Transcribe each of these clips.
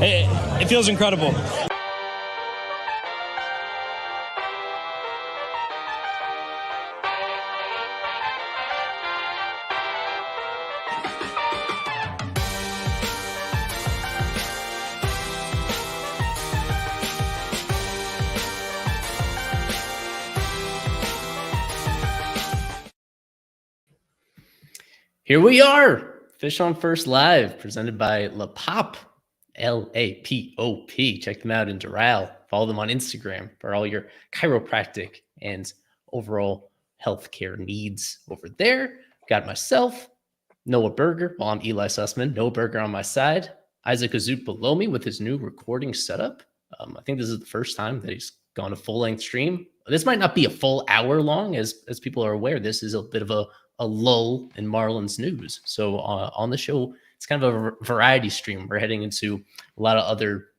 it feels incredible. Here we are, Fish on First Live, presented by La Pop, L-A-P-O-P. Check them out in Doral. Follow them on Instagram for all your chiropractic and overall healthcare needs over there. Got myself, Noah Berger. Well, I'm Eli Sussman. Noah Berger on my side. Isaac Azout below me with his new recording setup. I think this is the first time that he's gone a full-length stream. This might not be a full hour long, as people are aware. This is a bit of a lull in Marlins news. So on the show, it's kind of a variety stream. We're heading into a lot of other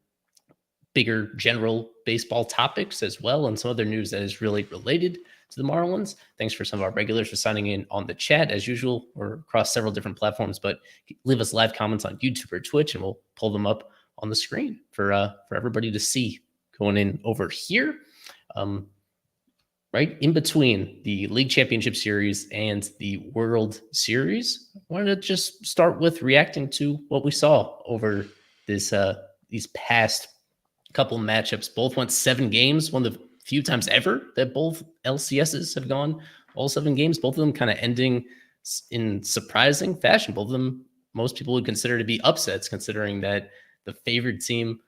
bigger general baseball topics as well, and some other news that is really related to the Marlins. Thanks for some of our regulars for signing in on the chat. As usual, we're across several different platforms, but leave us live comments on YouTube or Twitch, and we'll pull them up on the screen for everybody to see going in over here. Right in between the League Championship Series and the World Series, I wanted to just start with reacting to what we saw over this these past couple matchups. Both went 7 games, one of the few times ever that both LCSs have gone all 7 games. Both of them kind of ending in surprising fashion. Both of them, most people would consider to be upsets, considering that the favored team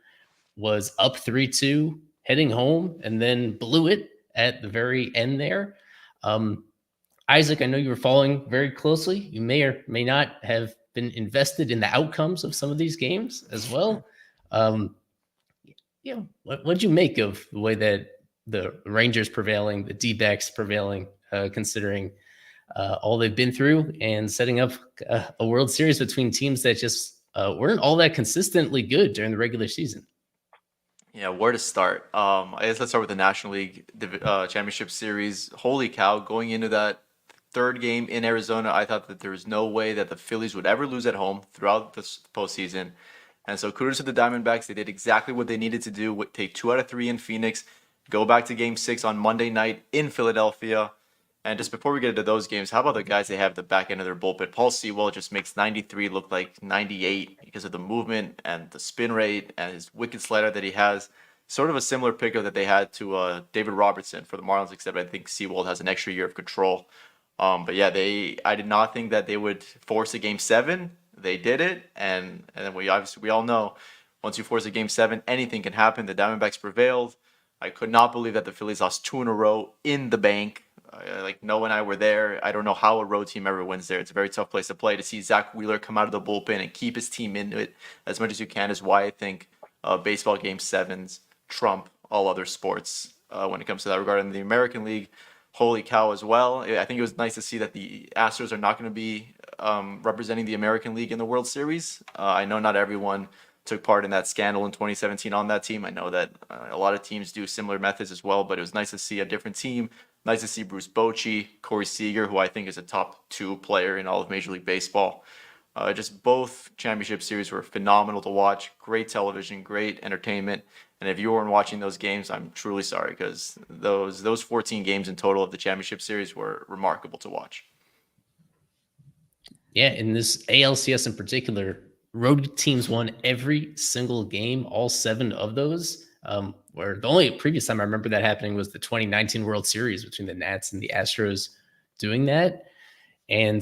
was up 3-2 heading home and then blew it at the very end there. Isaac, I know you were following very closely. You may or may not have been invested in the outcomes of some of these games as well. What'd you make of the way that the Rangers prevailing, the D-backs prevailing, considering all they've been through and setting up a World Series between teams that just weren't all that consistently good during the regular season? Yeah, where to start? I guess let's start with the National League Championship Series. Holy cow, going into that third game in Arizona, I thought that there was no way that the Phillies would ever lose at home throughout the postseason. And so kudos to the Diamondbacks. They did exactly what they needed to do, take 2 out of 3 in Phoenix, go back to Game 6 on Monday night in Philadelphia. And just before we get into those games, how about the guys they have at the back end of their bullpen? Paul Sewell just makes 93 look like 98 because of the movement and the spin rate and his wicked slider that he has. Sort of a similar pickup that they had to David Robertson for the Marlins, except I think Sewell has an extra year of control. But yeah, I did not think that they would force a Game 7. They did it, and then we all know once you force a Game 7, anything can happen. The Diamondbacks prevailed. I could not believe that the Phillies lost 2 in a row in the bank. Like Noah and I were there. I don't know how a road team ever wins there. It's a very tough place to play. To see Zach Wheeler come out of the bullpen and keep his team into it as much as you can is why I think baseball Game 7s trump all other sports when it comes to that regard. In the American League, holy cow as well. I think it was nice to see that the Astros are not going to be representing the American League in the World Series. I know not everyone took part in that scandal in 2017 on that team. I know that a lot of teams do similar methods as well, but it was nice to see a different team. Nice to see Bruce Bochy, Corey Seager, who I think is a top 2 player in all of Major League Baseball. Just both championship series were phenomenal to watch. Great television, great entertainment. And if you weren't watching those games, I'm truly sorry, because those 14 games in total of the championship series were remarkable to watch. Yeah, in this ALCS in particular, road teams won every single game, all 7 of those. Where the only previous time I remember that happening was the 2019 World Series between the Nats and the Astros doing that. And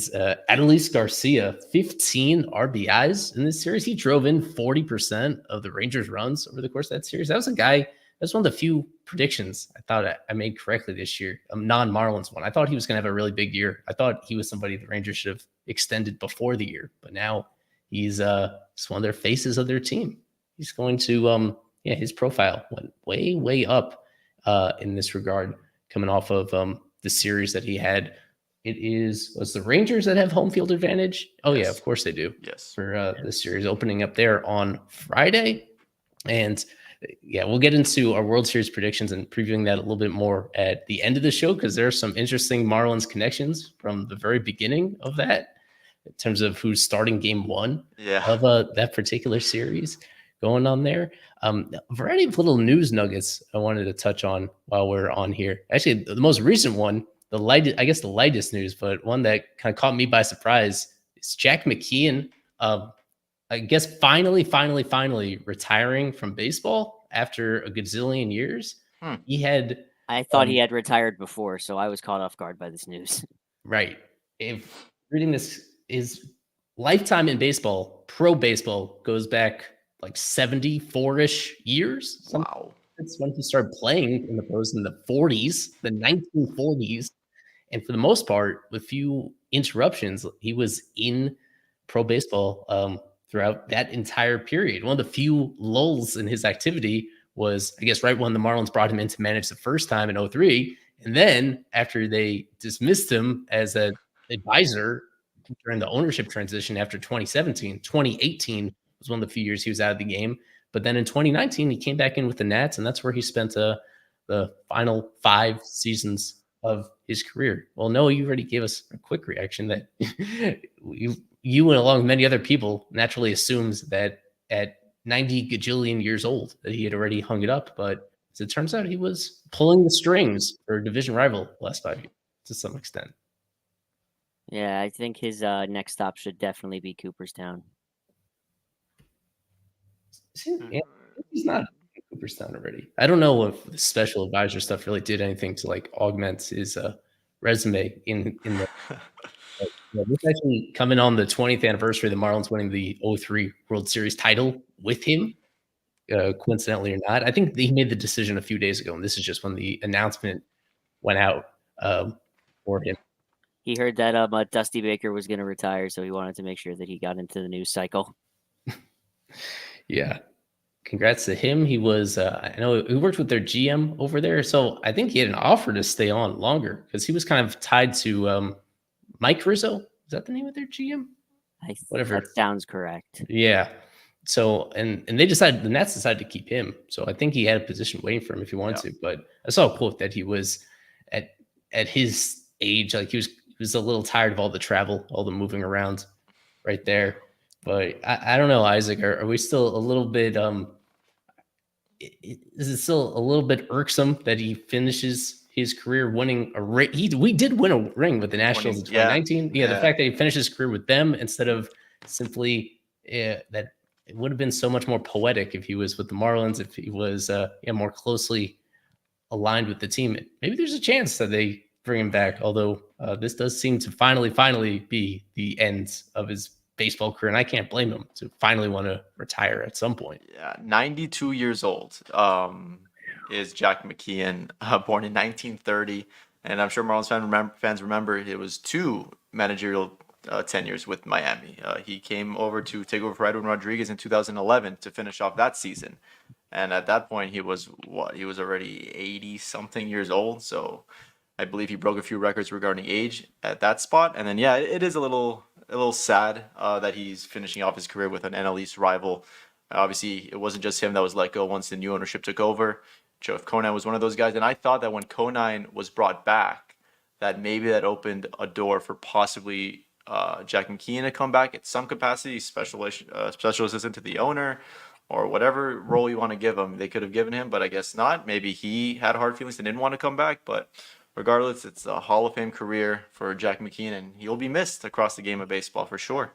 Adolis Garcia, 15 RBIs in this series. He drove in 40% of the Rangers' runs over the course of that series. That was a guy, that's one of the few predictions I thought I made correctly this year, a non-Marlins one. I thought he was going to have a really big year. I thought he was somebody the Rangers should have extended before the year, but now he's one of their faces of their team. He's going to his profile went way, way up in this regard, coming off of the series that he had. Was the Rangers that have home field advantage? Oh, yes. Yeah, of course they do. Yes. For the series opening up there on Friday. And yeah, we'll get into our World Series predictions and previewing that a little bit more at the end of the show, because there are some interesting Marlins connections from the very beginning of that in terms of who's starting Game 1 of that particular series. going on there. A variety of little news nuggets I wanted to touch on while we're on here. Actually, the most recent one, the lightest news, but one that kind of caught me by surprise is Jack McKeon. I guess finally retiring from baseball after a gazillion years. He had I thought he had retired before, so I was caught off guard by this news. right. If reading this, his lifetime in baseball, pro baseball, goes back like 74-ish years. Wow. That's when he started playing in the pros in the 40s, the 1940s. And for the most part, with few interruptions, he was in pro baseball throughout that entire period. One of the few lulls in his activity was, I guess, right when the Marlins brought him in to manage the first time in 03. And then after they dismissed him as an advisor during the ownership transition after 2018 was one of the few years he was out of the game. But then in 2019, he came back in with the Nats, and that's where he spent the final 5 seasons of his career. Well, Noah, you already gave us a quick reaction that you and along with many other people naturally assumes that at 90 gajillion years old that he had already hung it up. But as it turns out, he was pulling the strings for a division rival last 5 years to some extent. Yeah, I think his next stop should definitely be Cooperstown. Yeah, he's not in Cooperstown already. I don't know if the special advisor stuff really did anything to like augment his resume in the. This actually coming on the 20th anniversary of the Marlins winning the 03 World Series title with him, coincidentally or not. I think he made the decision a few days ago, and this is just when the announcement went out for him. He heard that Dusty Baker was going to retire, so he wanted to make sure that he got into the news cycle. Yeah. Congrats to him. He was, I know he worked with their GM over there. So I think he had an offer to stay on longer because he was kind of tied to Mike Rizzo. Is that the name of their GM? Whatever. That sounds correct. Yeah. So, and they decided, the Nats decided to keep him. So I think he had a position waiting for him if he wanted to. But I saw a quote that he was at his age, like he was a little tired of all the travel, all the moving around right there. But I don't know, Isaac, are we still a little bit, is it still a little bit irksome that he finishes his career winning a ring? We did win a ring with the Nationals in 2019. Yeah, the fact that he finished his career with them instead of simply that it would have been so much more poetic if he was with the Marlins, if he was more closely aligned with the team. Maybe there's a chance that they bring him back, although this does seem to finally be the end of his baseball career, and I can't blame him to finally want to retire at some point. Yeah, 92 years old is Jack McKeon, born in 1930, and I'm sure Marlins fans remember it was 2 managerial tenures with Miami. He came over to take over for Edwin Rodriguez in 2011 to finish off that season, and at that point he was already 80-something years old, so I believe he broke a few records regarding age at that spot. And then it is a little sad that he's finishing off his career with an NL East rival. Obviously, it wasn't just him that was let go once the new ownership took over. Joe Conine was one of those guys. And I thought that when Conine was brought back, that maybe that opened a door for possibly Jack McKeon to come back at some capacity, special assistant to the owner, or whatever role you want to give him. They could have given him, but I guess not. Maybe he had hard feelings and didn't want to come back. But regardless, it's a Hall of Fame career for Jack McKeon, and he'll be missed across the game of baseball for sure.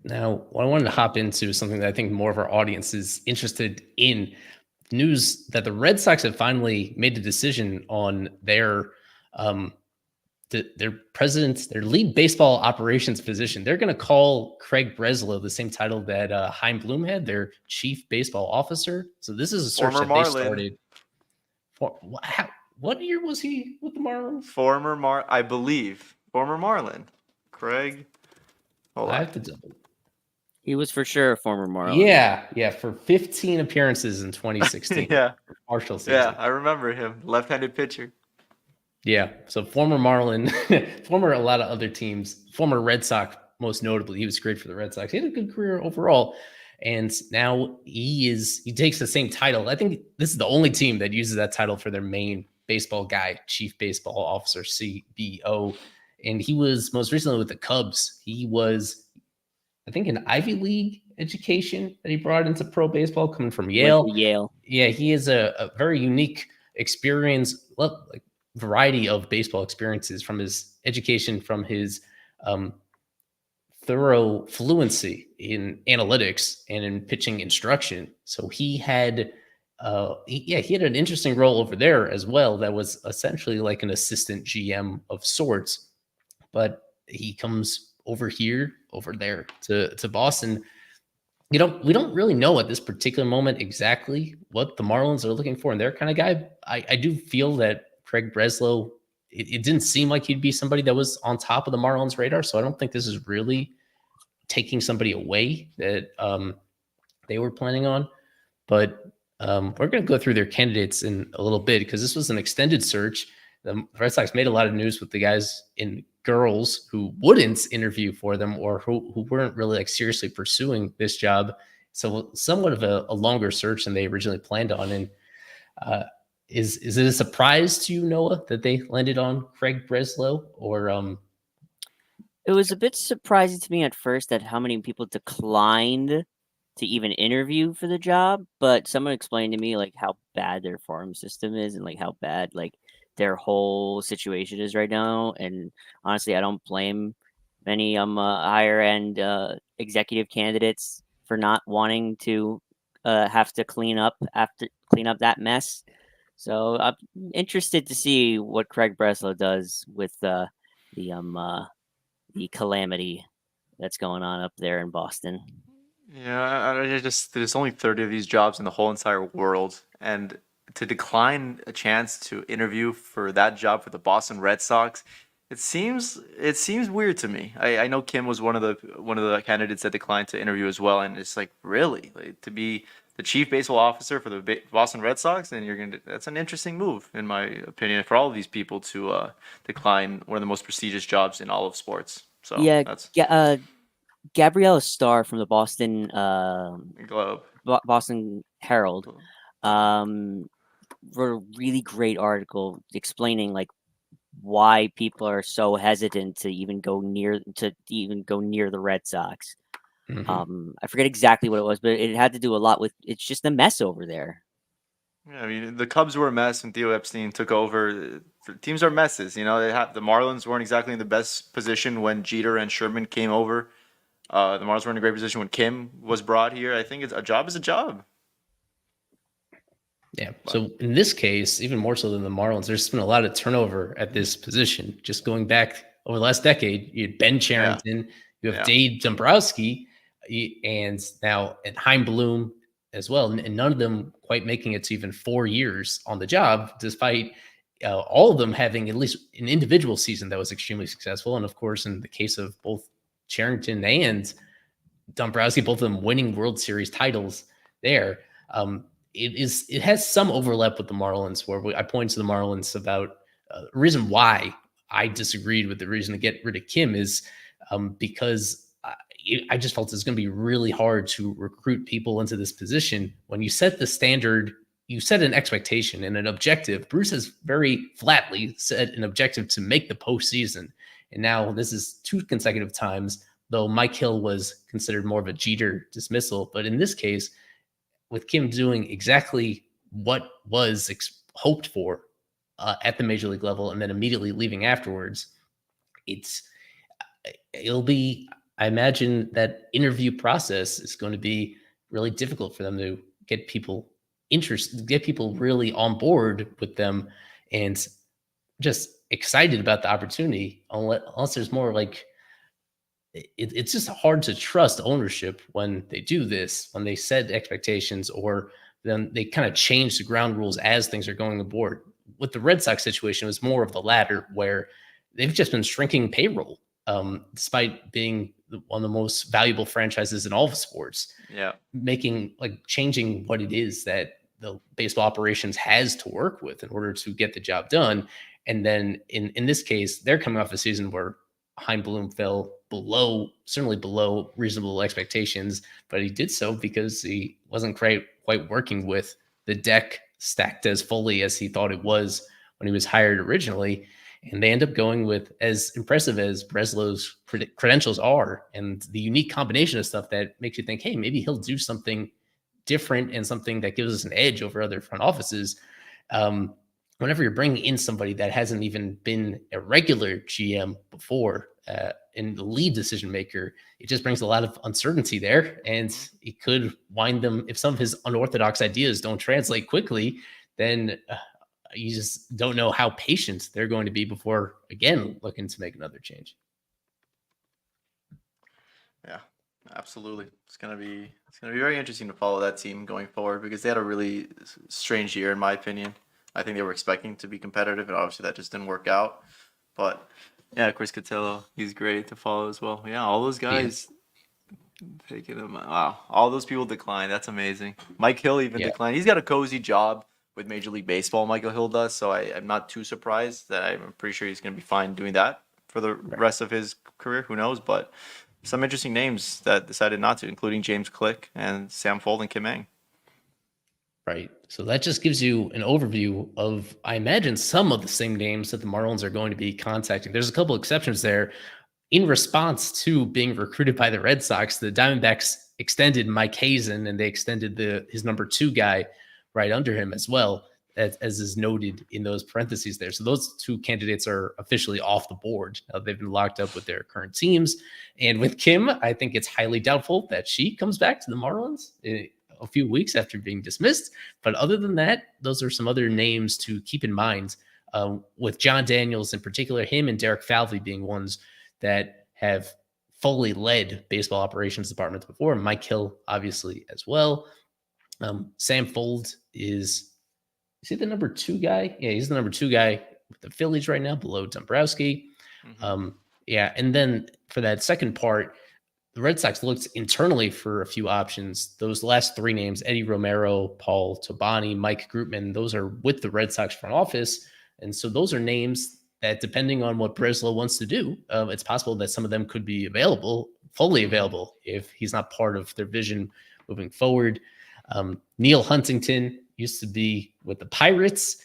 Now, what I wanted to hop into something that I think more of our audience is interested in. News that the Red Sox have finally made a decision on their president, their lead baseball operations position. They're going to call Craig Breslow the same title that Chaim Bloom had, their chief baseball officer. So this is a search that they started. What year was he with the Marlins? I believe former Marlin. Craig. I have to double. He was for sure a former Marlin. Yeah, for 15 appearances in 2016. Yeah. Partial season. Yeah, I remember him. Left-handed pitcher. Yeah, so former Marlin, former a lot of other teams, former Red Sox, most notably. He was great for the Red Sox. He had a good career overall. And now he takes the same title. I think this is the only team that uses that title for their main baseball guy, chief baseball officer, CBO. And he was most recently with the Cubs. He was, I think, an Ivy League education that he brought into pro baseball, coming from Went Yale. to Yale. Yeah, he has a very unique experience, like variety of baseball experiences from his education, from his thorough fluency in analytics and in pitching instruction. So he had, he had an interesting role over there as well. That was essentially like an assistant GM of sorts, but he comes over there to Boston. We don't really know at this particular moment exactly what the Marlins are looking for in their kind of guy. I do feel that Craig Breslow, it didn't seem like he'd be somebody that was on top of the Marlins radar. So I don't think this is really taking somebody away that they were planning on. But we're going to go through their candidates in a little bit because this was an extended search. The Red Sox made a lot of news with the guys and girls who wouldn't interview for them or who weren't really like seriously pursuing this job. So somewhat of a longer search than they originally planned on. And is it a surprise to you, Noah, that they landed on Craig Breslow? Or It was a bit surprising to me at first that how many people declined to even interview for the job, but someone explained to me like how bad their farm system is and like how bad like their whole situation is right now. And honestly, I don't blame many higher end executive candidates for not wanting to have to clean up that mess. So I'm interested to see what Craig Breslow does with the calamity that's going on up there in Boston. Yeah, I just there's only 30 of these jobs in the whole entire world, and to decline a chance to interview for that job for the Boston Red Sox, it seems weird to me. I know Kim was one of the candidates that declined to interview as well, and it's like really like, to be the chief baseball officer for the Boston Red Sox, and that's an interesting move in my opinion for all of these people to decline one of the most prestigious jobs in all of sports. So Yeah, that's Gabriella Starr from the Boston Globe. Boston Herald wrote a really great article explaining like why people are so hesitant to even go near the Red Sox. I forget exactly what it was, but it had to do a lot with it's just a mess over there. Yeah, I mean, the Cubs were a mess when Theo Epstein took over. Teams are messes, you know. The Marlins weren't exactly in the best position when Jeter and Sherman came over. The Marlins were in a great position when Kim was brought here. I think a job is a job. yeah, so in this case, even more so than the Marlins, there's been a lot of turnover at this position. Just going back over the last decade, you had Ben Cherington, you have Yeah. Dave Dombrowski, and now and Chaim Bloom as well, and none of them quite making it to even 4 years on the job, despite all of them having at least an individual season that was extremely successful. And of course, in the case of both Cherington and Dombrowski, both of them winning World Series titles there. It has some overlap with the Marlins, where I point to the Marlins about the reason why I disagreed with the reason to get rid of Kim is because I just felt it's going to be really hard to recruit people into this position. When you set the standard, you set an expectation and an objective. Bruce has very flatly set an objective to make the postseason. And now this is 2 consecutive times, though Mike Hill was considered more of a Jeter dismissal. But in this case, with Kim doing exactly what was hoped for at the major league level and then immediately leaving afterwards, it'll be, I imagine that interview process is going to be really difficult for them to get people interested, get people really on board with them and just excited about the opportunity, unless there's more like, it's just hard to trust ownership when they do this, when they set expectations, or then they kind of change the ground rules as things are going aboard. With the Red Sox situation, it was more of the latter, where they've just been shrinking payroll, despite being one of the most valuable franchises in all of sports. Yeah, Changing what it is that the baseball operations has to work with in order to get the job done. And then in this case, they're coming off a season where Chaim Bloom fell certainly below reasonable expectations, but he did so because he wasn't quite working with the deck stacked as fully as he thought it was when he was hired originally. And they end up going with, as impressive as Breslow's credentials are, and the unique combination of stuff that makes you think, hey, maybe he'll do something different and something that gives us an edge over other front offices. Whenever you're bringing in somebody that hasn't even been a regular GM before and the lead decision maker, it just brings a lot of uncertainty there. And it could wind them, if some of his unorthodox ideas don't translate quickly, then you just don't know how patient they're going to be before, again, looking to make another change. Yeah, absolutely. It's gonna be very interesting to follow that team going forward because they had a really strange year, in my opinion. I think they were expecting to be competitive, and obviously that just didn't work out. But yeah, Chris Cotillo, he's great to follow as well. Yeah, all those guys taking him. Wow, all those people declined. That's amazing. Mike Hill even declined. He's got a cozy job with Major League Baseball. Michael Hill does, so I'm not too surprised. That I'm pretty sure he's going to be fine doing that for the rest of his career. Who knows? But some interesting names that decided not to, including James Click and Sam Fold and Kim Ng. Right. So that just gives you an overview of, I imagine, some of the same names that the Marlins are going to be contacting. There's a couple exceptions there. In response to being recruited by the Red Sox, the Diamondbacks extended Mike Hazen, and they extended his number 2 guy right under him as well, as is noted in those parentheses there. So those 2 candidates are officially off the board. They've been locked up with their current teams. And with Kim, I think it's highly doubtful that she comes back to the Marlins a few weeks after being dismissed. But other than that, those are some other names to keep in mind, with John Daniels in particular, him and Derek Falvey being ones that have fully led baseball operations departments before. Mike Hill, obviously, as well. Sam Fold is he the number 2 guy? Yeah, he's the number 2 guy with the Phillies right now, below Dombrowski. And then for that second part, the Red Sox looked internally for a few options. Those last 3 names, Eddie Romero, Paul Tobani, Mike Grootman, those are with the Red Sox front office. And so those are names that, depending on what Breslow wants to do, it's possible that some of them could be fully available, if he's not part of their vision moving forward. Neil Huntington used to be with the Pirates.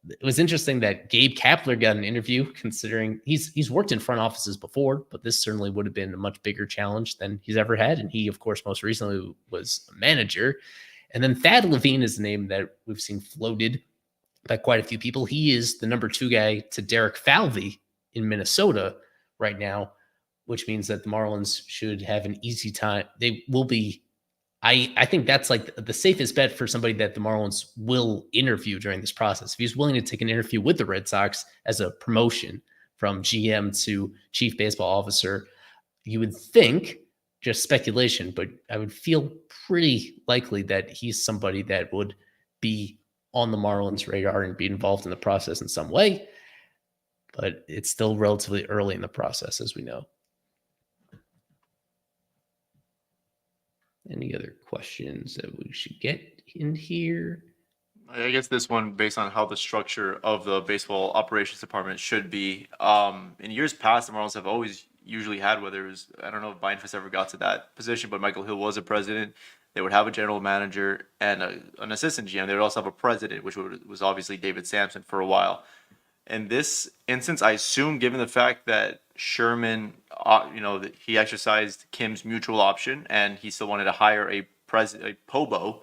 It was interesting that Gabe Kapler got an interview, considering he's worked in front offices before, but this certainly would have been a much bigger challenge than he's ever had. And he, of course, most recently was a manager. And then Thad Levine is a name that we've seen floated by quite a few people. He is the number 2 guy to Derek Falvey in Minnesota right now, which means that the Marlins should have an easy time. They will be. I think that's like the safest bet for somebody that the Marlins will interview during this process. If he's willing to take an interview with the Red Sox as a promotion from GM to chief baseball officer, you would think, just speculation, but I would feel pretty likely that he's somebody that would be on the Marlins radar and be involved in the process in some way. But it's still relatively early in the process, as we know. Any other questions that we should get in here? I guess this one, based on how the structure of the baseball operations department should be. In years past, the Marlins have always usually had, whether it was, I don't know if Beinfest ever got to that position, but Michael Hill was a president. They would have a general manager and an assistant GM. They would also have a president, which was obviously David Sampson for a while. In this instance, I assume, given the fact that Sherman, that he exercised Kim's mutual option and he still wanted to hire a POBO,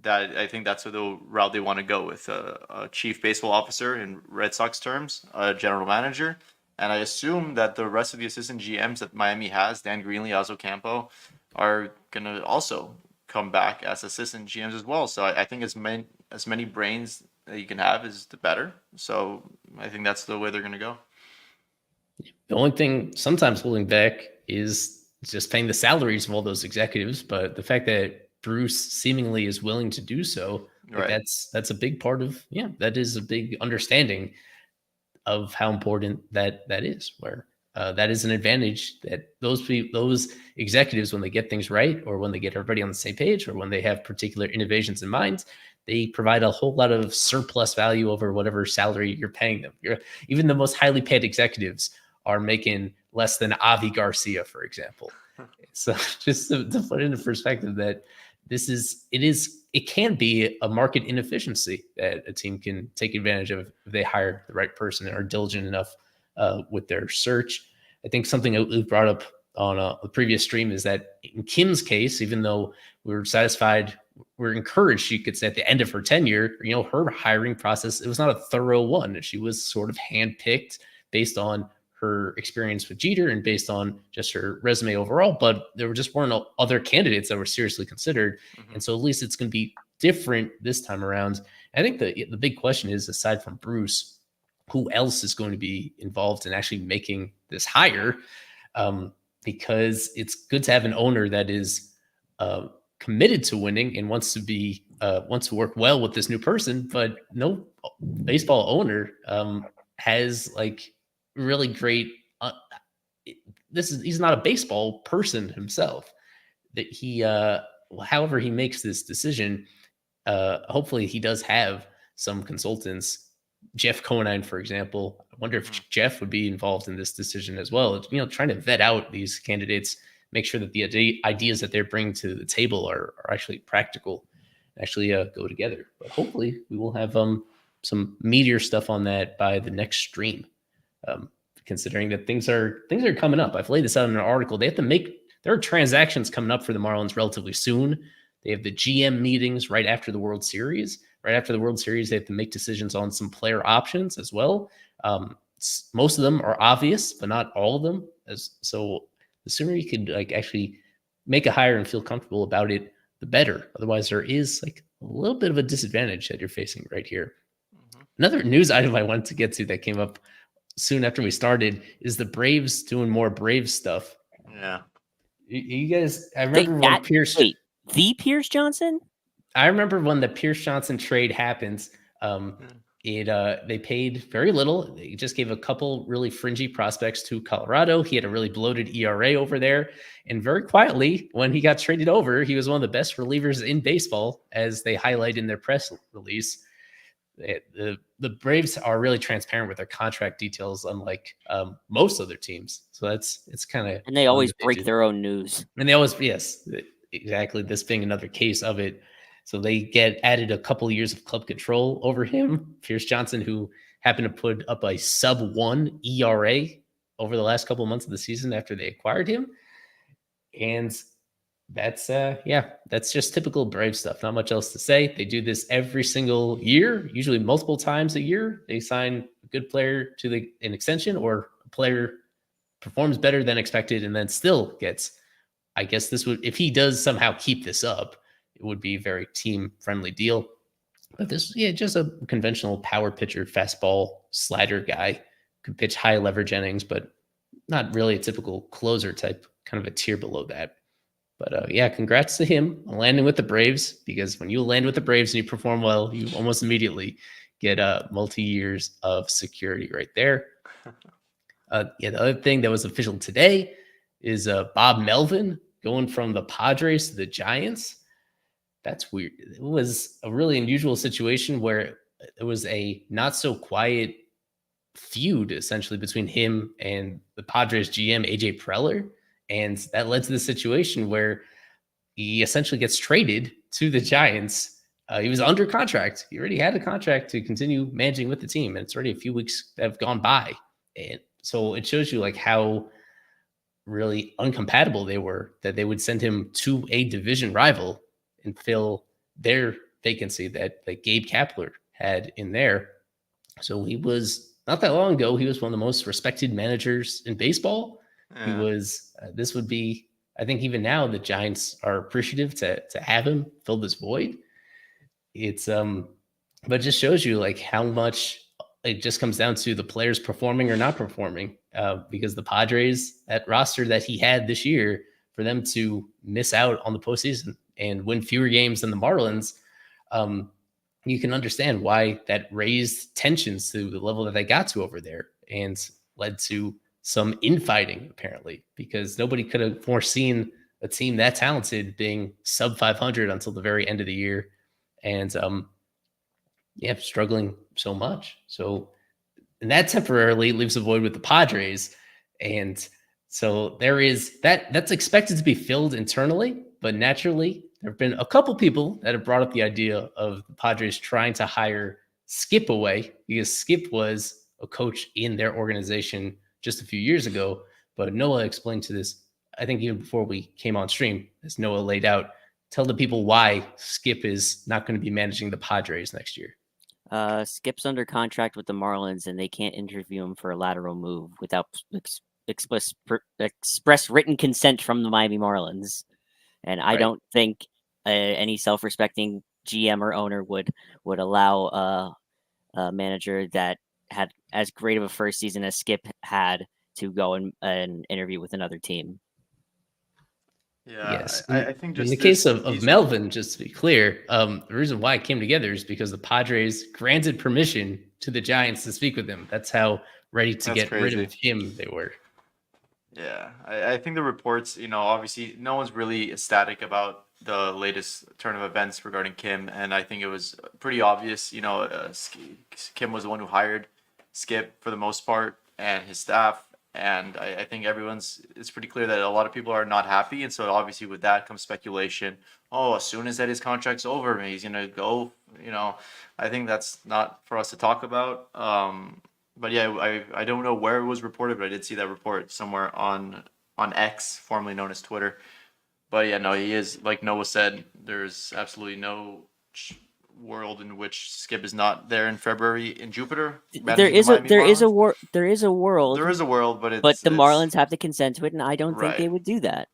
that I think that's the route they want to go with, a chief baseball officer in Red Sox terms, a general manager. And I assume that the rest of the assistant GMs that Miami has, Dan Greenlee, Alzo Campo, are going to also come back as assistant GMs as well. So I think as many brains that you can have is the better. So I think that's the way they're going to go. The only thing sometimes holding back is just paying the salaries of all those executives. But the fact that Bruce seemingly is willing to do so, right. that's a big part of, that is a big understanding of how important that is, where that is an advantage that those executives, when they get things right, or when they get everybody on the same page, or when they have particular innovations in mind, they provide a whole lot of surplus value over whatever salary you're paying them. Even the most highly paid executives are making less than Avi Garcia, for example. So just to put into perspective that it can be a market inefficiency that a team can take advantage of if they hire the right person and are diligent enough with their search. I think something that we brought up on a previous stream is that in Kim's case, even though we're encouraged, you could say, at the end of her tenure, her hiring process, it was not a thorough one. She was sort of handpicked based on her experience with Jeter and based on just her resume overall, but there just weren't other candidates that were seriously considered. Mm-hmm. And so at least it's going to be different this time around. I think the big question is, aside from Bruce, who else is going to be involved in actually making this hire? Because it's good to have an owner that is committed to winning and wants to work well with this new person, but no baseball owner has like really great. He's not a baseball person himself. That he, however he makes this decision, hopefully he does have some consultants. Jeff Conine, for example. I wonder if Jeff would be involved in this decision as well. Trying to vet out these candidates, make sure that the ideas that they're bringing to the table are actually practical, actually go together. But hopefully we will have some meatier stuff on that by the next stream. Considering that things are coming up. I've laid this out in an article. There are transactions coming up for the Marlins relatively soon. They have the GM meetings right after the World Series. Right after the World Series, they have to make decisions on some player options as well. Most of them are obvious, but not all of them. So the sooner you could actually make a hire and feel comfortable about it, the better. Otherwise, there is a little bit of a disadvantage that you're facing right here. Mm-hmm. Another news item I wanted to get to that came up soon after we started is the Braves doing more Braves stuff. Yeah. You guys, I remember when the Pierce Johnson? I remember when the Pierce Johnson trade happened. They paid very little. They just gave a couple really fringy prospects to Colorado. He had a really bloated ERA over there. And very quietly, when he got traded over, he was one of the best relievers in baseball, as they highlight in their press release. The Braves are really transparent with their contract details, unlike most other teams. So it's kind of, and they always break their own news. And they always, yes, exactly. This being another case of it. So they get added a couple of years of club control over him. Pierce Johnson, who happened to put up a sub-1 ERA over the last couple of months of the season after they acquired him. And that's just typical Brave stuff. Not much else to say. They do this every single year, usually multiple times a year. They sign a good player to an extension, or a player performs better than expected and then still gets, I guess this would, if he does somehow keep this up, it would be a very team-friendly deal. But this, just a conventional power pitcher, fastball, slider guy. Could pitch high leverage innings, but not really a typical closer type, kind of a tier below that. But congrats to him on landing with the Braves, because when you land with the Braves and you perform well, you almost immediately get multi-years of security right there. The other thing that was official today is Bob Melvin going from the Padres to the Giants. That's weird. It was a really unusual situation where it was a not so quiet feud essentially between him and the Padres GM AJ Preller. And that led to the situation where he essentially gets traded to the Giants. He was under contract. He already had a contract to continue managing with the team. And it's already a few weeks that have gone by. And so it shows you how really incompatible they were, that they would send him to a division rival and fill their vacancy that Gabe Kapler had in there. So he was, not that long ago, he was one of the most respected managers in baseball. He was, this would be, I think even now the Giants are appreciative to have him fill this void. It's, but it just shows you how much it just comes down to the players performing or not performing, because the Padres, that roster that he had this year, for them to miss out on the postseason and win fewer games than the Marlins, you can understand why that raised tensions to the level that they got to over there and led to some infighting, apparently, because nobody could have foreseen a team that talented being sub 500 until the very end of the year. And struggling so much. So, and that temporarily leaves a void with the Padres. And so there is that's expected to be filled internally. but naturally, there have been a couple people that have brought up the idea of the Padres trying to hire Skip away, because Skip was a coach in their organization just a few years ago. But Noah explained to this, I think even before we came on stream, as Noah laid out, tell the people why Skip is not going to be managing the Padres next year. Skip's under contract with the Marlins, and they can't interview him for a lateral move without express written consent from the Miami Marlins. And I Right. don't think any self-respecting GM or owner would allow a manager that had as great of a first season as Skip had to go and interview with another team. Yeah, Yes. I think In just the case this, of these Melvin, just to be clear, the reason why it came together is because the Padres granted permission to the Giants to speak with him. That's how ready to That's get rid crazy. of him they were. Yeah, I think the reports, obviously no one's really ecstatic about the latest turn of events regarding Kim, and I think it was pretty obvious. Kim was the one who hired Skip for the most part and his staff, and I think it's pretty clear that a lot of people are not happy, and so obviously with that comes speculation. Oh, as soon as that his contract's over, maybe he's gonna go. I think that's not for us to talk about. But yeah, I don't know where it was reported, but I did see that report somewhere on X, formerly known as Twitter. But yeah, no, he is, like Noah said, there's absolutely no world in which Skip is not there in February in Jupiter. There is a world, There is a world, but but the it's Marlins have to consent to it, and I don't think they right, would do that.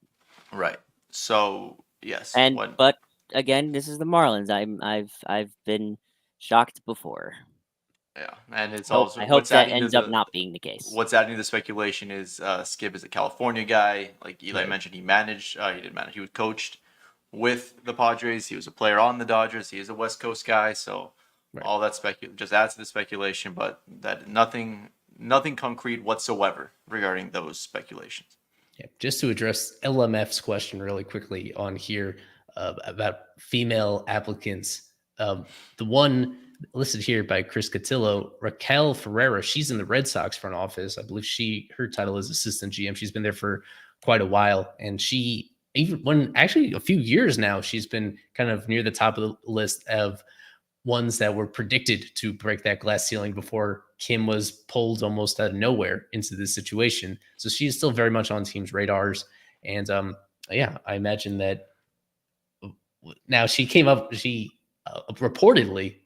right. So yes, But again, this is the Marlins. I've been shocked before. yeah, and it's So also I hope that ends up not being the case. What's adding to the speculation is Skip is a California guy. Like Eli Right. mentioned, he didn't manage. He was coached with the Padres. He was a player on the Dodgers. He is a West Coast guy. So Right. all that just adds to the speculation, but that nothing concrete whatsoever regarding those speculations. Yeah, just to address LMF's question really quickly on here about female applicants. The one listed here by Chris Cotillo, Raquel Ferreira, she's in the Red Sox front office. I believe her title is assistant GM. She's been there for quite a while. And actually a few years now, she's been kind of near the top of the list of ones that were predicted to break that glass ceiling before Kim was pulled almost out of nowhere into this situation. So she's still very much on teams' radars. And yeah, I imagine that now she reportedly,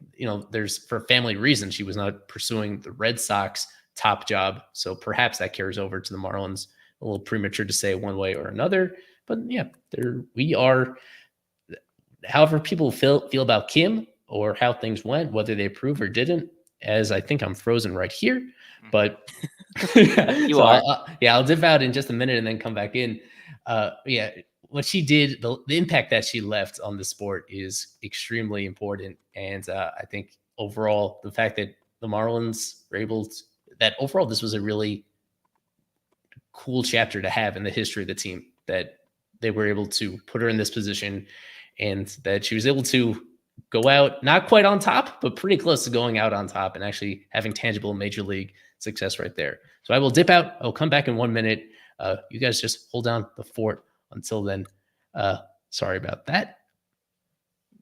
there's for family reasons, she was not pursuing the Red Sox top job. So perhaps that carries over to the Marlins. A little premature to say one way or another. But yeah, we are. However people feel about Kim or how things went, whether they approve or didn't, as I think I'm frozen right here. But You are. I'll dip out in just a minute and then come back in. Yeah, what she did, the impact that she left on the sport is extremely important. And I think overall, the fact that the Marlins were overall, this was a really cool chapter to have in the history of the team, that they were able to put her in this position and that she was able to go out, not quite on top, but pretty close to going out on top and actually having tangible major league success right there. So I will dip out. I'll come back in 1 minute. You guys just hold down the fort until then. Sorry about that.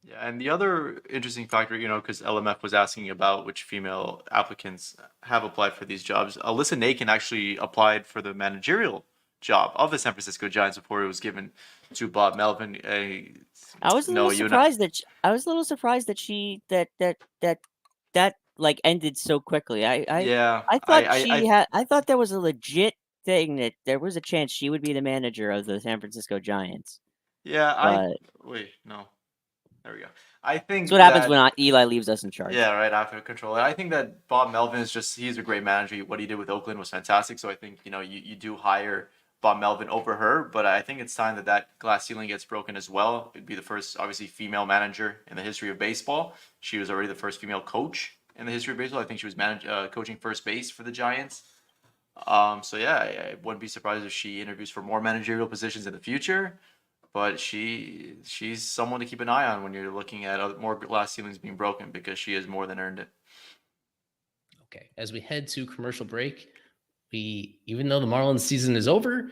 Yeah, and the other interesting factor, because LMF was asking about which female applicants have applied for these jobs. Alyssa Nakin actually applied for the managerial job of the San Francisco Giants before it was given to Bob Melvin. I was a little surprised that she that like ended so quickly. I thought there was a legit thing that there was a chance she would be the manager of the San Francisco Giants. Yeah, wait, no. There we go. I think that's what happens when Eli leaves us in charge. Yeah, right after control. I think that Bob Melvin he's a great manager. What he did with Oakland was fantastic. So I think, you do hire Bob Melvin over her, but I think it's time that glass ceiling gets broken as well. It'd be the first, obviously, female manager in the history of baseball. She was already the first female coach in the history of baseball. I think she was coaching first base for the Giants. So yeah, I wouldn't be surprised if she interviews for more managerial positions in the future. But she's someone to keep an eye on when you're looking at more glass ceilings being broken, because she has more than earned it. Okay, as we head to commercial break, even though the Marlins season is over,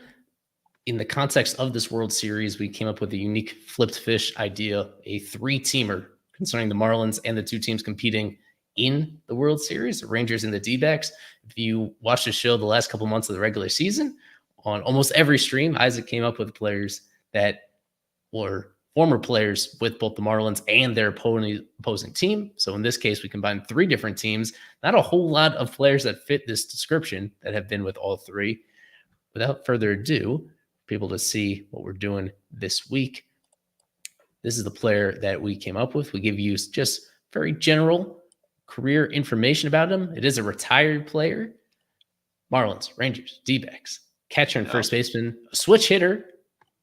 in the context of this World Series, we came up with a unique flipped fish idea, a 3-teamer concerning the Marlins and the 2 teams competing in the World Series, the Rangers and the D-backs. If you watch the show the last couple months of the regular season, on almost every stream, Isaac came up with players that were former players with both the Marlins and their opposing team. So in this case, we combined 3 different teams. Not a whole lot of players that fit this description that have been with all 3. Without further ado, people to see what we're doing this week. This is the player that we came up with. We give you just very general career information about him. It is a retired player. Marlins, Rangers, D-backs, catcher and first baseman, a switch hitter,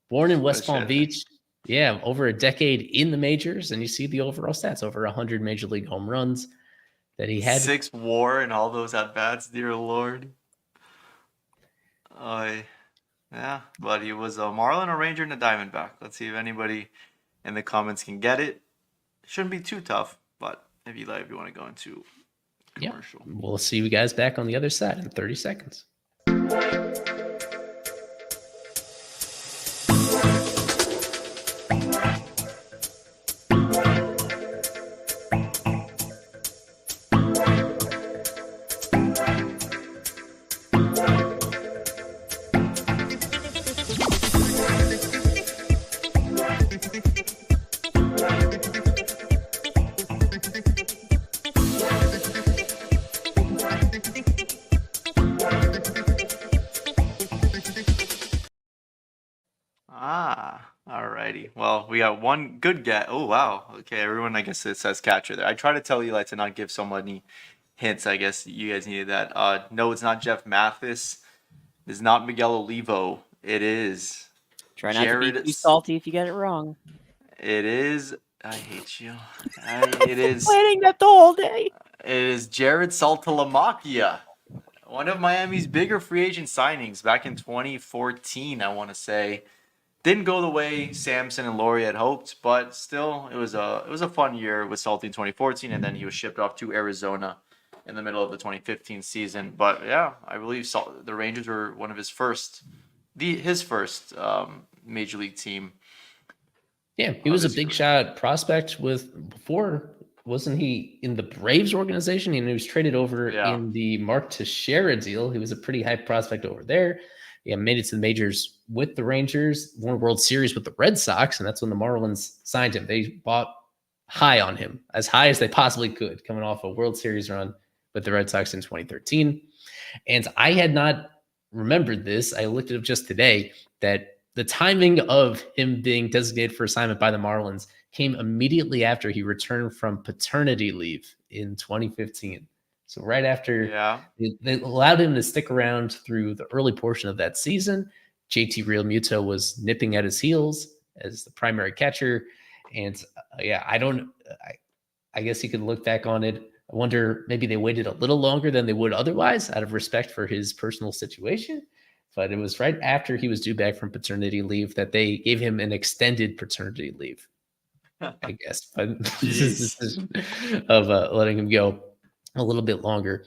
born in West Palm Beach. Yeah, over a decade in the majors, and you see the overall stats, over 100 major league home runs that he had. 6 WAR and all those at-bats, dear Lord. Yeah, but he was a Marlin, a Ranger, and a Diamondback. Let's see if anybody in the comments can get it. Shouldn't be too tough, but if you want to go into commercial. Yeah, we'll see you guys back on the other side in 30 seconds. Alrighty. Well, we got one good guess. Oh, wow. Okay, everyone, I guess it says catcher there. I try to tell Eli to not give so many hints. I guess you guys needed that. No, it's not Jeff Mathis. It's not Miguel Olivo. It is Try not to be too salty if you get it wrong. It is. I hate you. It is. Planning that the whole day. It is Jared Saltalamacchia, one of Miami's bigger free agent signings back in 2014. I want to say. Didn't go the way Samson and Laurie had hoped, but still, it was a fun year with Salty in 2014, and then he was shipped off to Arizona in the middle of the 2015 season. But yeah, I believe the Rangers were one of his first major league team. Yeah, he was a big shot prospect before. Wasn't he in the Braves organization? And he was traded over in the Mark Teixeira deal. He was a pretty high prospect over there. Yeah, made it to the majors with the Rangers, won a World Series with the Red Sox, and that's when the Marlins signed him. They bought high on him, as high as they possibly could, coming off a World Series run with the Red Sox in 2013. And I had not remembered this. I looked it up just today, that the timing of him being designated for assignment by the Marlins came immediately after he returned from paternity leave in 2015. So right after they allowed him to stick around through the early portion of that season, JT Realmuto was nipping at his heels as the primary catcher. And I guess you could look back on it. I wonder, maybe they waited a little longer than they would otherwise out of respect for his personal situation. But it was right after he was due back from paternity leave that they gave him an extended paternity leave, I guess. But this is the decision of letting him go a little bit longer.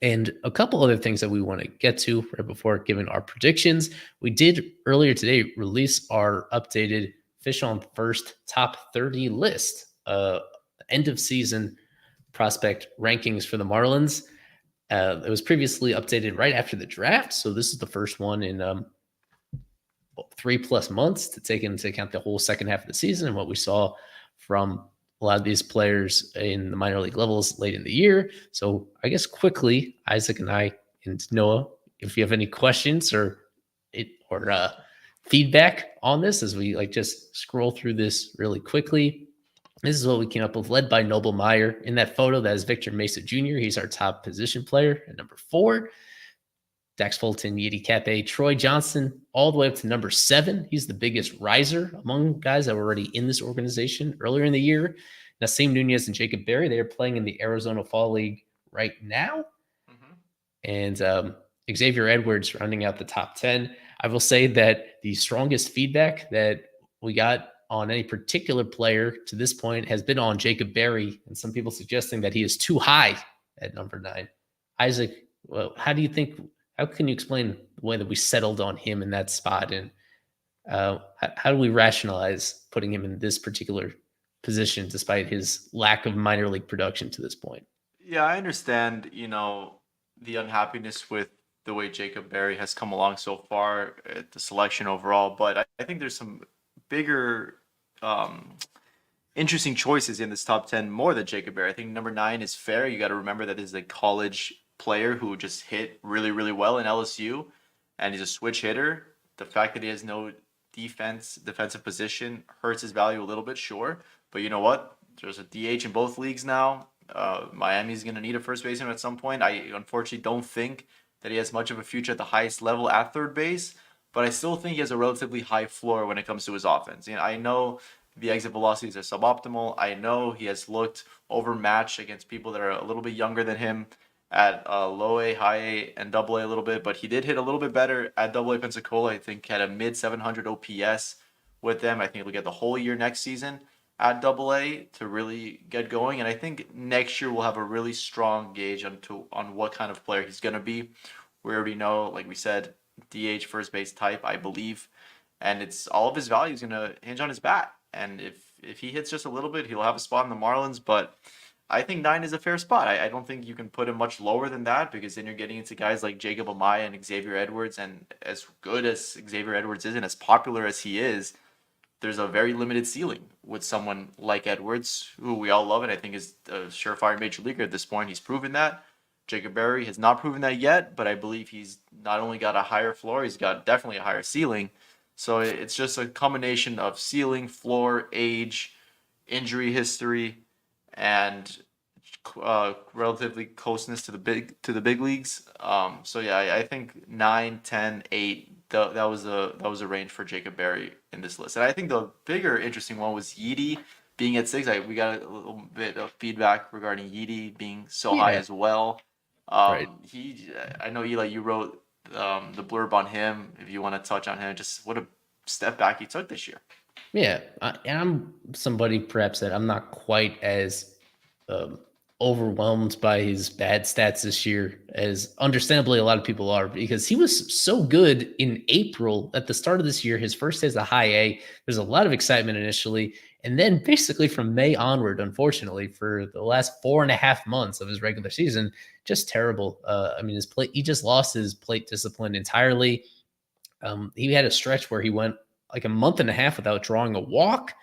And a couple other things that we want to get to right before giving our predictions. We did earlier today release our updated Fish on First top 30 list, end of season prospect rankings for the Marlins. It was previously updated right after the draft. So this is the first one in 3+ months to take into account the whole second half of the season and what we saw from a lot of these players in the minor league levels late in the year. So I guess quickly, Isaac and I and Noah, if you have any questions or feedback on this as we just scroll through this really quickly. This is what we came up with, led by Noble Meyer. In that photo, that is Victor Mesa Jr. He's our top position player at number 4. Dax Fulton, Yeti Cape, Troy Johnson, all the way up to number 7. He's the biggest riser among guys that were already in this organization earlier in the year. Nasim Nunez and Jacob Berry, they are playing in the Arizona Fall League right now. And Xavier Edwards rounding out the top 10. I will say that the strongest feedback that we got on any particular player to this point has been on Jacob Berry, and some people suggesting that he is too high at number 9. Isaac, well, how can you explain the way that we settled on him in that spot? And How do we rationalize putting him in this particular position despite his lack of minor league production to this point? Yeah, I understand, the unhappiness with the way Jacob Berry has come along so far at the selection overall, but I think there's some bigger, um, interesting choices in this top 10 more than Jacob Berry. I think number 9 is fair. You got to remember that this is a college player who just hit really, really well in LSU, and he's a switch hitter. The fact that he has no defensive position hurts his value a little bit, sure. But you know what? There's a DH in both leagues now. Miami's going to need a first baseman at some point. I unfortunately don't think that he has much of a future at the highest level at third base, but I still think he has a relatively high floor when it comes to his offense. I know the exit velocities are suboptimal. I know he has looked overmatched against people that are a little bit younger than him at low A, high A, and double A a little bit, but he did hit a little bit better at double A Pensacola. I think had a mid 700 OPS with them. I think he'll get the whole year next season at double A to really get going. And I think next year we'll have a really strong gauge on what kind of player he's going to be. We already know, like we said, DH first base type, I believe. And it's all of his value is going to hinge on his bat. And if he hits just a little bit, he'll have a spot in the Marlins. But I think 9 is a fair spot. I don't think you can put him much lower than that, because then you're getting into guys like Jacob Amaya and Xavier Edwards. And as good as Xavier Edwards is and as popular as he is, there's a very limited ceiling with someone like Edwards, who we all love and I think is a surefire major leaguer at this point. He's proven that. Jacob Berry has not proven that yet, but I believe he's not only got a higher floor, he's got definitely a higher ceiling. So it's just a combination of ceiling, floor, age, injury history, and relatively closeness to the big leagues. So yeah, I think 9, 10, 8. That was a range for Jacob Berry in this list. And I think the bigger interesting one was Yeedy being at 6. We got a little bit of feedback regarding Yeedy being so high as well. Right. I know Eli, you wrote the blurb on him. If you want to touch on him, just what a step back he took this year. Yeah, and I'm somebody perhaps that I'm not quite as overwhelmed by his bad stats this year as understandably a lot of people are, because he was so good in April at the start of this year. His first day as a high A, there's a lot of excitement initially. And then basically from May onward, unfortunately, for the last 4.5 months of his regular season, just terrible. I mean, he just lost his plate discipline entirely. He had a stretch where he went like a month and a half without drawing a walk.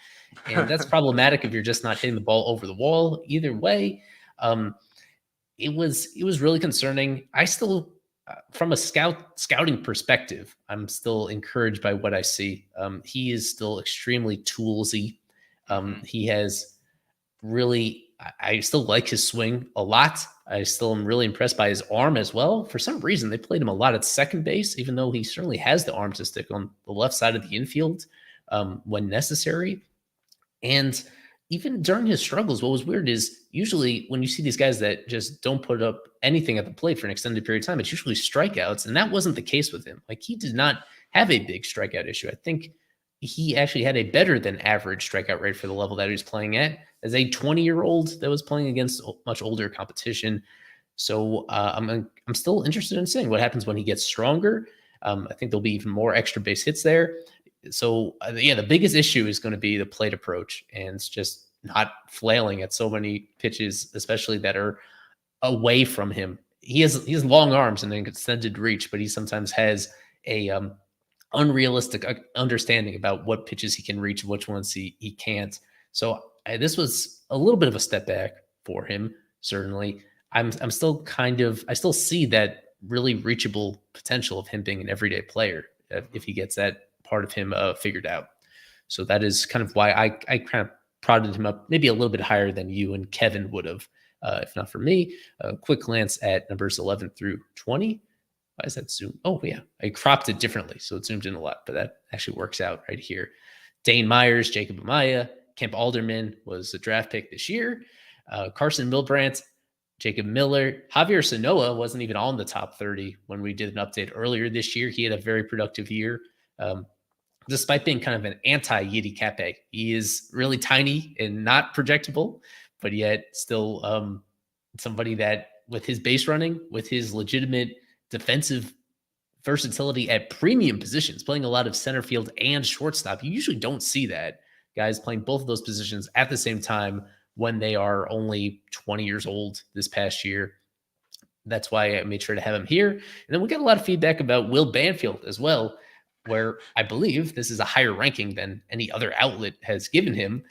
And that's problematic if you're just not hitting the ball over the wall. Either way, it was really concerning. I still, from a scouting perspective, I'm still encouraged by what I see. He is still extremely toolsy. He has really, I still like his swing a lot. I still am really impressed by his arm as well. For some reason, they played him a lot at second base, even though he certainly has the arm to stick on the left side of the infield when necessary. And even during his struggles, what was weird is usually when you see these guys that just don't put up anything at the plate for an extended period of time, it's usually strikeouts. And that wasn't the case with him. Like, he did not have a big strikeout issue. I think he actually had a better than average strikeout rate for the level that he was playing at as a 20-year-old that was playing against much older competition. So I'm still interested in seeing what happens when he gets stronger. I think there'll be even more extra base hits there. So yeah, the biggest issue is going to be the plate approach, and it's just not flailing at so many pitches, especially that are away from him. He has long arms and an extended reach, but he sometimes has a unrealistic understanding about what pitches he can reach and which ones he can't. So this was a little bit of a step back for him. Certainly, I'm still I still see that really reachable potential of him being an everyday player if he gets that part of him figured out. So that is kind of why I kind of prodded him up maybe a little bit higher than you and Kevin would have, if not for me. A quick glance at numbers 11 through 20. Why is that zoom? Oh yeah, I cropped it differently, so it zoomed in a lot, but that actually works out right here. Dane Myers, Jacob Amaya, Kemp Alderman was a draft pick this year. Carson Milbrandt, Jacob Miller, Javier Sanoa wasn't even on the top 30 when we did an update earlier this year. He had a very productive year. Despite being kind of an anti-Yeti Cape. He is really tiny and not projectable, but yet still somebody that with his base running, with his legitimate defensive versatility at premium positions, playing a lot of center field and shortstop. You usually don't see that. Guys playing both of those positions at the same time when they are only 20 years old this past year. That's why I made sure to have him here. And then we got a lot of feedback about Will Banfield as well, where I believe this is a higher ranking than any other outlet has given him.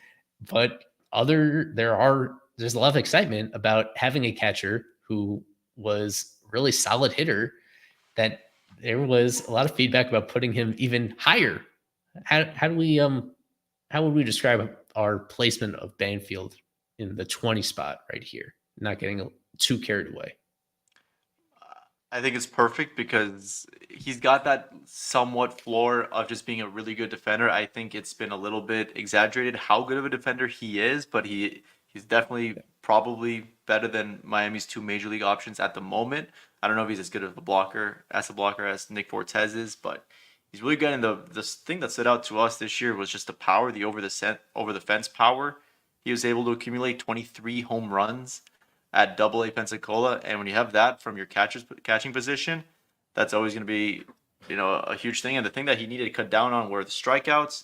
But there's a lot of excitement about having a catcher who was really solid hitter, that there was a lot of feedback about putting him even higher. How would we describe our placement of Banfield in the 20 spot right here? Not getting too carried away. I think it's perfect because he's got that somewhat floor of just being a really good defender. I think it's been a little bit exaggerated how good of a defender he is, but he's definitely probably better than Miami's two major league options at the moment. I don't know if he's as good of a blocker as Nick Fortes is, but he's really good. And the thing that stood out to us this year was just the power, the over the fence power. He was able to accumulate 23 home runs at Double-A Pensacola, and when you have that from your catching position, that's always going to be, a huge thing. And the thing that he needed to cut down on were the strikeouts.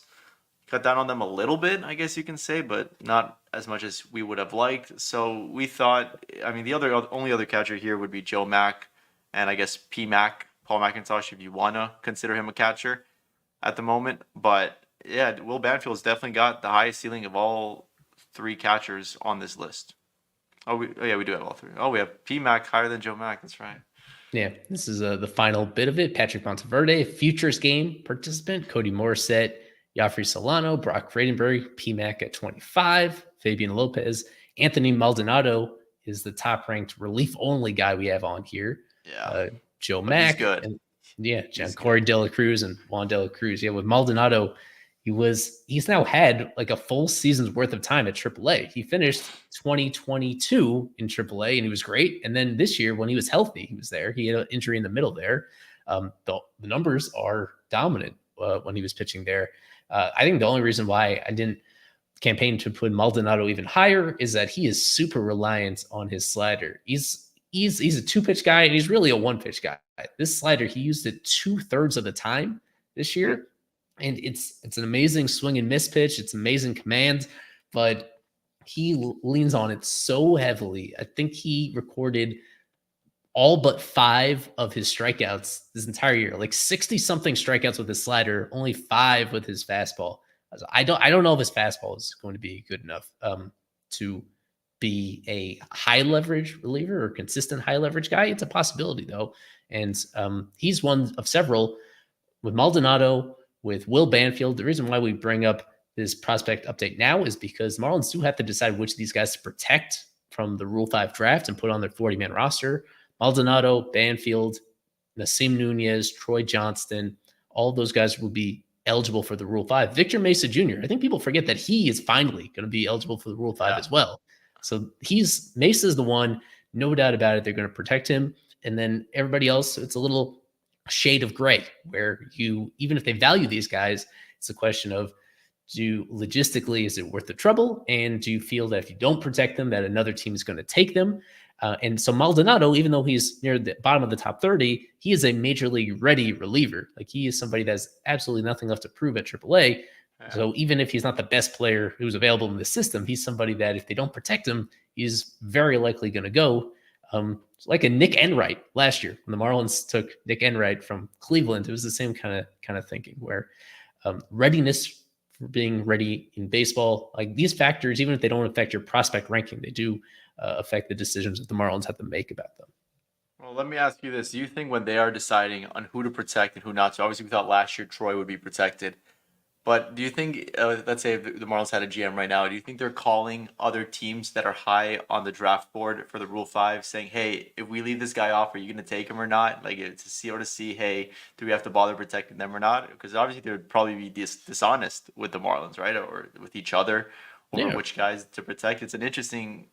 Cut down on them a little bit, I guess you can say, but not as much as we would have liked. So we thought, the only other catcher here would be Joe Mack, and I guess P-Mac, Paul McIntosh, if you want to consider him a catcher at the moment. But yeah, Will Banfield's definitely got the highest ceiling of all three catchers on this list. We do have all three. Oh, we have P-Mac higher than Joe Mack. That's right. Yeah, this is the final bit of it. Patrick Monteverde, Futures Game participant, Cody Morissette, Joffrey Solano, Brock Freidenberg, P-Mac at 25, Fabian Lopez, Anthony Maldonado is the top-ranked relief-only guy we have on here. Yeah. Joe Mack. He's good. And Corey De La Cruz and Juan De La Cruz. Yeah, with Maldonado, he's now had like a full season's worth of time at AAA. He finished 2022 in AAA and he was great. And then this year when he was healthy, he was there. He had an injury in the middle there. The numbers are dominant when he was pitching there. I think the only reason why I didn't campaign to put Maldonado even higher is that he is super reliant on his slider. He's a two-pitch guy and he's really a one-pitch guy. This slider, he used it 2/3 of the time this year. And it's an amazing swing and miss pitch. It's amazing command, but he leans on it so heavily. I think he recorded all but 5 of his strikeouts this entire year, like 60-something strikeouts with his slider, only 5 with his fastball. I don't know if his fastball is going to be good enough to be a high leverage reliever or consistent high leverage guy. It's a possibility though. And he's one of several with Maldonado, with Will Banfield. The reason why we bring up this prospect update now is because Marlins do have to decide which of these guys to protect from the Rule 5 draft and put on their 40-man roster. Maldonado, Banfield, Nasim Nunez, Troy Johnston, all of those guys will be eligible for the Rule 5. Victor Mesa Jr., I think people forget that he is finally going to be eligible for the Rule 5 as well. So Mesa's the one, no doubt about it. They're going to protect him. And then everybody else, it's a little shade of gray where even if they value these guys, it's a question of logistically, is it worth the trouble? And do you feel that if you don't protect them, that another team is going to take them? And so Maldonado, even though he's near the bottom of the top 30, he is a major league ready reliever. Like he is somebody that has absolutely nothing left to prove at AAA. Yeah. So even if he's not the best player who's available in the system, he's somebody that if they don't protect him, he's very likely going to go. Like a Nick Enright last year when the Marlins took Nick Enright from Cleveland. It was the same kind of thinking where readiness for being ready in baseball, like these factors, even if they don't affect your prospect ranking, they do affect the decisions that the Marlins have to make about them. Well, let me ask you this. Do you think when they are deciding on who to protect and who not to, obviously we thought last year Troy would be protected, but do you think, let's say if the Marlins had a GM right now, do you think they're calling other teams that are high on the draft board for the Rule 5 saying, hey, if we leave this guy off, are you going to take him or not? Like to see, hey, do we have to bother protecting them or not? Because obviously they would probably be dishonest with the Marlins, right? Or with each other over which guys to protect. It's an interesting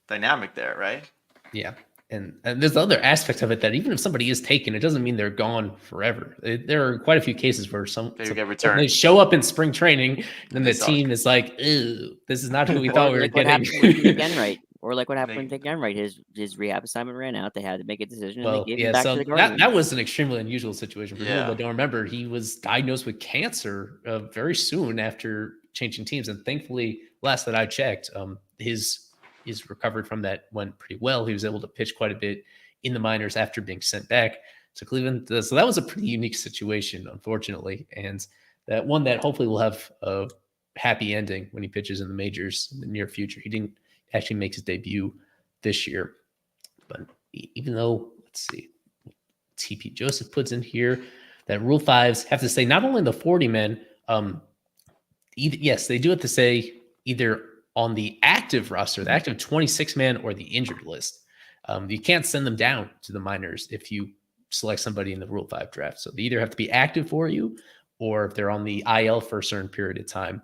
dynamic there, right? Yeah. And there's the other aspect of it that even if somebody is taken, it doesn't mean they're gone forever. There are quite a few cases where they get returned. They show up in spring training, and then the team is like, "Ew, this is not who we thought we were getting." Again, right? Or like what happened They- with Dick Enright, his rehab assignment ran out. They had to make a decision, and they Well, gave yeah, him back so to the that Guardians. was an extremely unusual situation. For people Yeah. that don't remember, he was diagnosed with cancer very soon after changing teams, and thankfully, last that I checked, his recovered from that went pretty well. He was able to pitch quite a bit in the minors after being sent back to Cleveland. So that was a pretty unique situation, unfortunately, and that one that hopefully will have a happy ending when he pitches in the majors in the near future. He didn't actually make his debut this year, but even though, let's see, TP Joseph puts in here that Rule 5s have to say not only the 40 men, yes, they do have to say either on the active roster, the active 26 man, or the injured list. You can't send them down to the minors if you select somebody in the Rule 5 draft. So they either have to be active for you, or if they're on the IL for a certain period of time.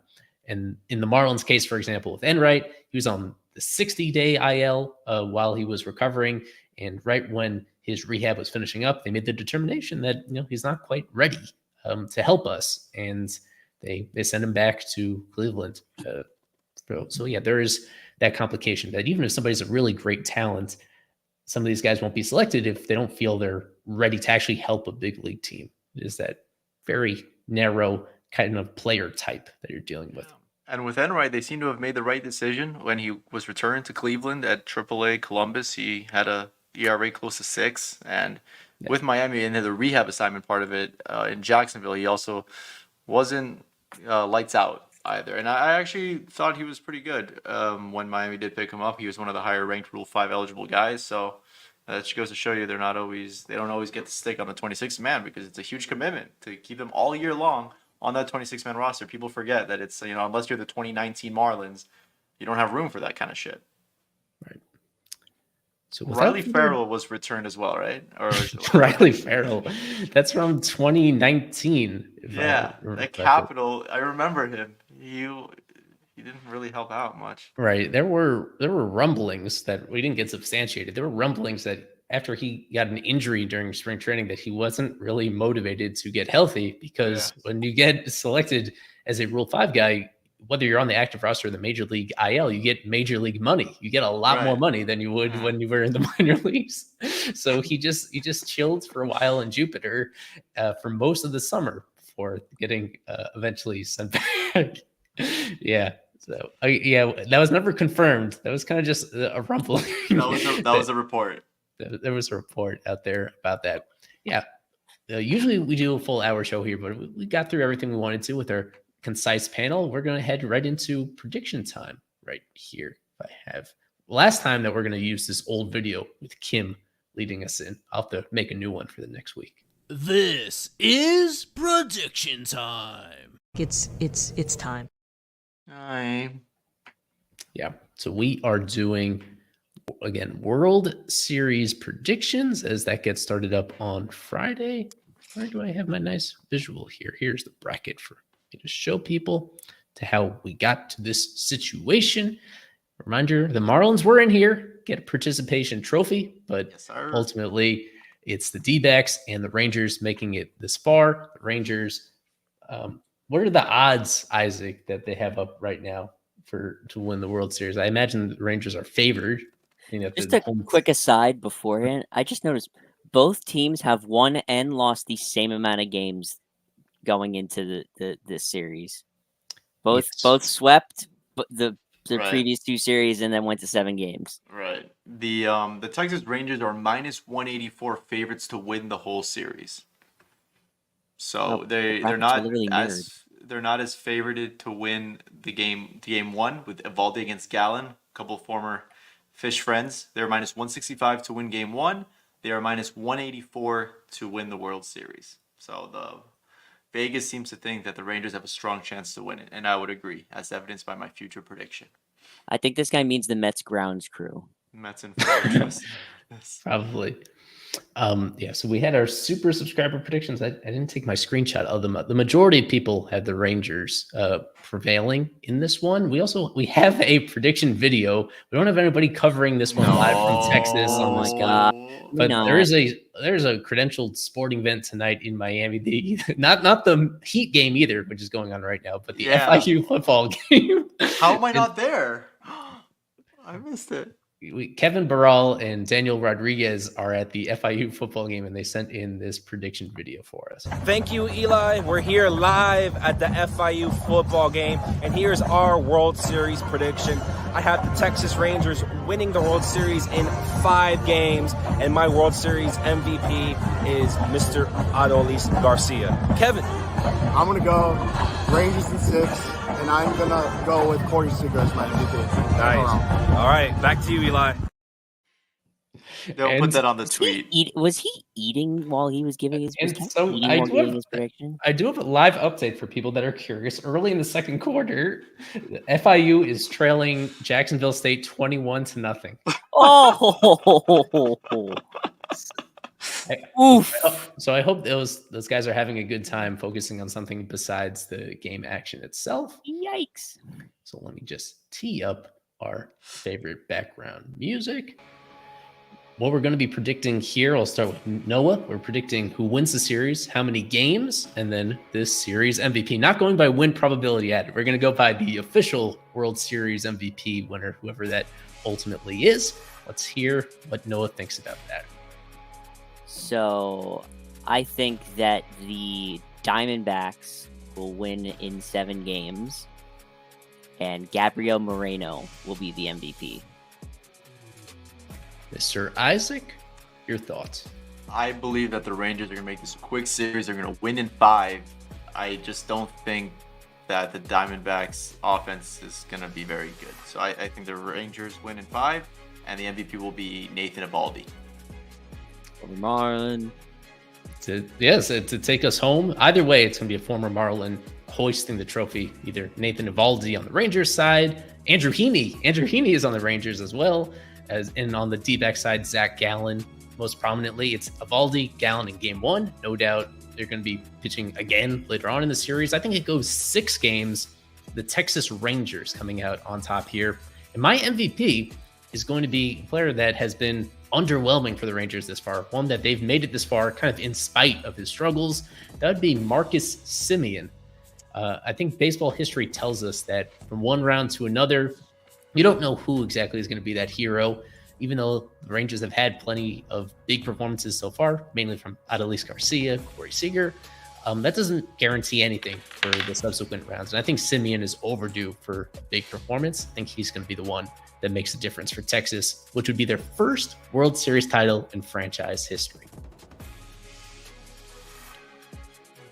And in the Marlins case, for example, with Enright, he was on the 60-day IL while he was recovering. And right when his rehab was finishing up, they made the determination that he's not quite ready to help us, and they send him back to Cleveland. So yeah, there is that complication that even if somebody's a really great talent, some of these guys won't be selected if they don't feel they're ready to actually help a big league team. It is that very narrow kind of player type that you're dealing with. And with Enright, they seem to have made the right decision when he was returned to Cleveland at AAA Columbus. He had a ERA close to 6, and with Miami and the rehab assignment part of it in Jacksonville, he also wasn't lights out either. And I actually thought he was pretty good when Miami did pick him up. He was one of the higher ranked Rule 5 eligible guys. So that just goes to show you they don't always get to stick on the 26th man, because it's a huge commitment to keep them all year long on that 26-man roster. People forget that it's, unless you're the 2019 Marlins, you don't have room for that kind of shit. Right. So Riley Farrell was returned as well, right? Or Riley Farrell, that's from 2019. Yeah, that Capital. I remember him. He didn't really help out much. Right. There were rumblings that we didn't get substantiated. There were rumblings that after he got an injury during spring training, that he wasn't really motivated to get healthy, because when you get selected as a Rule 5 guy, whether you're on the active roster or the major league IL, you get major league money. You get a lot more money than you would when you were in the minor leagues. So he just chilled for a while in Jupiter for most of the summer before getting eventually sent back. Yeah. So that was never confirmed. That was kind of just a rumbling. That was a report. There was a report out there about that. Yeah. Usually we do a full hour show here, but we got through everything we wanted to with our concise panel. We're going to head right into prediction time right here. If I have last time that we're going to use this old video with Kim leading us in. I'll have to make a new one for the next week. This is prediction time. It's time. Yeah. So we are doing, again, World Series predictions as that gets started up on Friday. Where do I have my nice visual here? Here's the bracket for me to show people to how we got to this situation. Reminder, the Marlins were in here, get a participation trophy, but ultimately it's the D-backs and the Rangers making it this far. The Rangers, what are the odds, Isaac, that they have up right now to win the World Series? I imagine the Rangers are favored. Just a quick aside beforehand, I just noticed both teams have won and lost the same amount of games going into this series. Both swept the previous 2 series and then went to 7 games. Right. The Texas Rangers are minus 184 favorites to win the whole series. So they're not as favorited to win the game 1 with Evaldi against Gallen, a couple of former Fish friends. They're minus 165 to win game 1. They are minus 184 to win the World Series. So the Vegas seems to think that the Rangers have a strong chance to win it, and I would agree, as evidenced by my future prediction. I think this guy means the Mets grounds crew. Mets and Flowers. Probably. So we had our super subscriber predictions. I didn't take my screenshot of them. The majority of people had the Rangers prevailing in this one. We have a prediction video. We don't have anybody covering this one live from Texas on this one. But there's a credentialed sporting event tonight in Miami. Not the Heat game either, which is going on right now, but the FIU football game. How am I not there? I missed it. Kevin Barral and Daniel Rodriguez are at the FIU football game, and they sent in this prediction video for us. Thank you, Eli. We're here live at the FIU football game, and here's our World Series prediction. I have the Texas Rangers winning the World Series in 5 games, and my World Series MVP is Mr. Adolis Garcia. Kevin. I'm going to go Rangers in 6, and I'm going to go with Corey Seager as my MVP. Nice. All right, back to you, Eli. They'll put that on the tweet. Was he eating while he was giving his, prediction? I do have a live update for people that are curious. Early in the second quarter, FIU is trailing Jacksonville State 21-0. Oh, oof. So I hope those guys are having a good time focusing on something besides the game action itself. Yikes. So let me just tee up our favorite background music. What we're going to be predicting here, I'll start with Noah. We're predicting who wins the series, how many games, and then this series MVP. Not going by win probability added. We're going to go by the official World Series MVP winner, whoever that ultimately is. Let's hear what Noah thinks about that. So I think that the Diamondbacks will win in 7 games, and Gabriel Moreno will be the MVP. Mr. Isaac, your thoughts? I believe that the Rangers are going to make this a quick series. They're going to win in 5. I just don't think that the Diamondbacks offense is going to be very good. So I think the Rangers win in 5, and the MVP will be Nathan Eovaldi. Marlin. To take us home. Either way, it's going to be a former Marlin hoisting the trophy. Either Nathan Eovaldi on the Rangers side, Andrew Heaney. Andrew Heaney is on the Rangers as well. And on the D-back side, Zach Gallen, most prominently. It's Eovaldi, Gallen in game 1. No doubt they're going to be pitching again later on in the series. I think it goes 6 games. The Texas Rangers coming out on top here. And my MVP is going to be a player that has been underwhelming for the Rangers this far. One that they've made it this far kind of in spite of his struggles. That would be Marcus Semien. I think baseball history tells us that from one round to another, you don't know who exactly is going to be that hero, even though the Rangers have had plenty of big performances so far, mainly from Adolis Garcia, Corey Seager. That doesn't guarantee anything for the subsequent rounds. And I think Semien is overdue for a big performance. I think he's going to be the one that makes a difference for Texas, which would be their first World Series title in franchise history.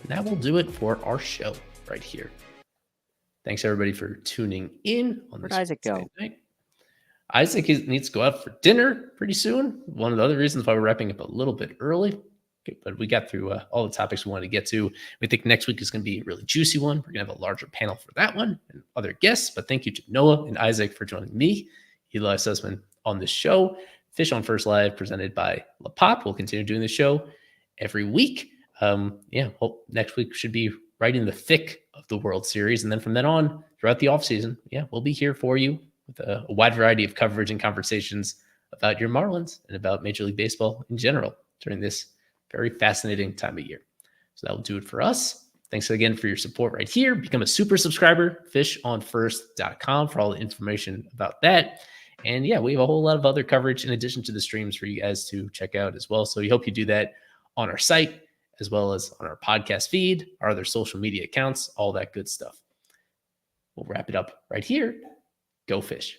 And that will do it for our show right here. Thanks, everybody, for tuning in on this. Where'd Isaac go? Night. Isaac needs to go out for dinner pretty soon. One of the other reasons why we're wrapping up a little bit early. Okay, but we got through all the topics we wanted to get to. We think next week is going to be a really juicy one. We're going to have a larger panel for that one and other guests. But thank you to Noah and Isaac for joining me, Eli Sussman, on this show. Fish on First Live, presented by La Pop. We'll continue doing the show every week. Hope next week should be right in the thick of the World Series. And then from then on, throughout the offseason, we'll be here for you with a wide variety of coverage and conversations about your Marlins and about Major League Baseball in general during this very fascinating time of year. So that will do it for us. Thanks again for your support right here. Become a super subscriber, fishonfirst.com for all the information about that. And we have a whole lot of other coverage in addition to the streams for you guys to check out as well. So we hope you do that on our site, as well as on our podcast feed, our other social media accounts, all that good stuff. We'll wrap it up right here. Go Fish.